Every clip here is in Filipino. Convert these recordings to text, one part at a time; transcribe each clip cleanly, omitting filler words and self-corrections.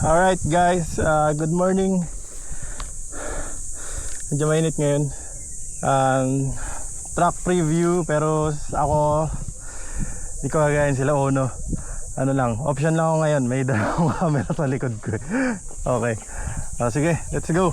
Alright guys, good morning. Medyo mainit ngayon. Track preview, pero ako di ko kagayan sila Ono. Ano lang, option lang ako ngayon. May dalawang camera sa likod ko. Okay, sige, let's go.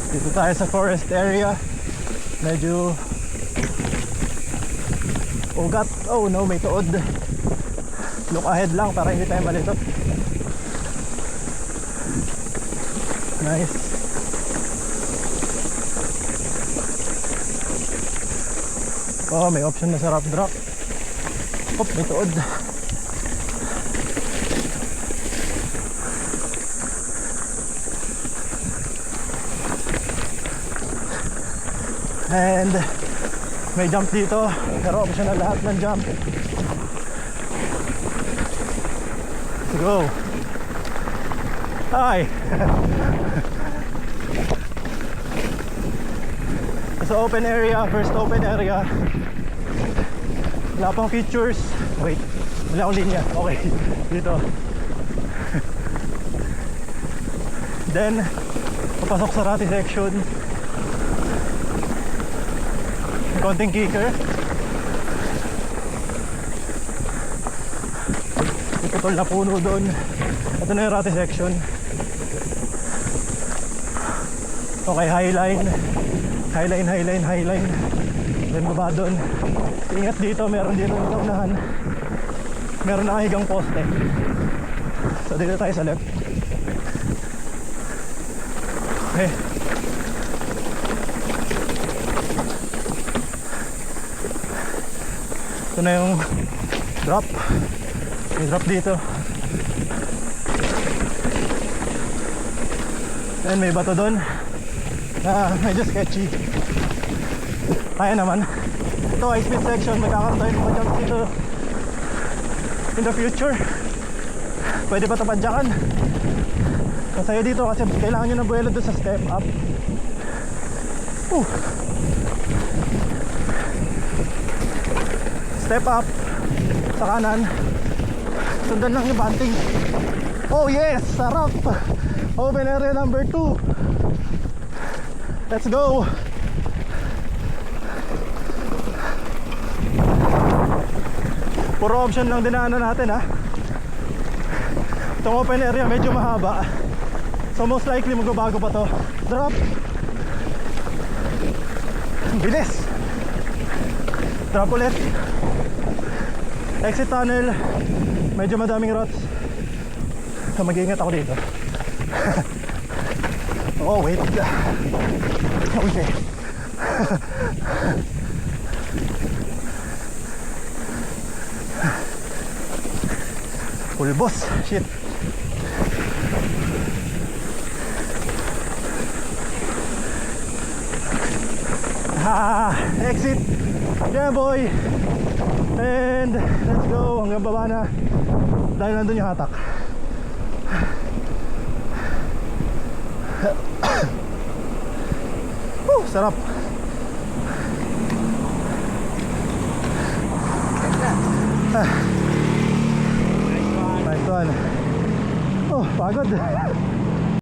Dito tayo sa forest area. Medyo ugat. Oh no, may tuod. Look ahead lang para hindi tayo malito. Nice. Oh, may option na sa rough drop. Oh, may tuod. And may jump dito, pero optional lahat ng jump. Let's go. Hi. Sa open area, first open area. Wala pang features. Wait, wala akong linya. Okay, dito. Then papasok sa rati section. Konting kicker. Putol na puno doon. Ito na yung rati section. Okay, highline. Highline. Then baba doon. Ingat dito, meron dito yung kaunahan. Meron nakahigang poste. So dito tayo sa left. Okay. Ito na yung drop. May drop dito. And may bato doon medyo sketchy. Kaya naman. Ito high speed section. Magkakaroon tayo ng jump dito in the future. Pwede pa ito padyakan. Masaya dito kasi kailangan nyo na buwelo doon sa step up. Step up sa kanan, sundan lang yung banting. Oh yes, sarap. Open area number 2. Let's go. Puro option lang dinaanan natin ha. Itong open area medyo mahaba, so most likely magbabago pa to. Drop. Bilis. Drop ulit. Exit tunnel. Medyo madaming routes, so mag-iingat ako dito. Oh wait. Okay. Pulbos. Shit. Exit. Yeah boy. And let's go hanggang baba na dahil nandun yung hatak. Sarap. Nice one. Oh, pagod.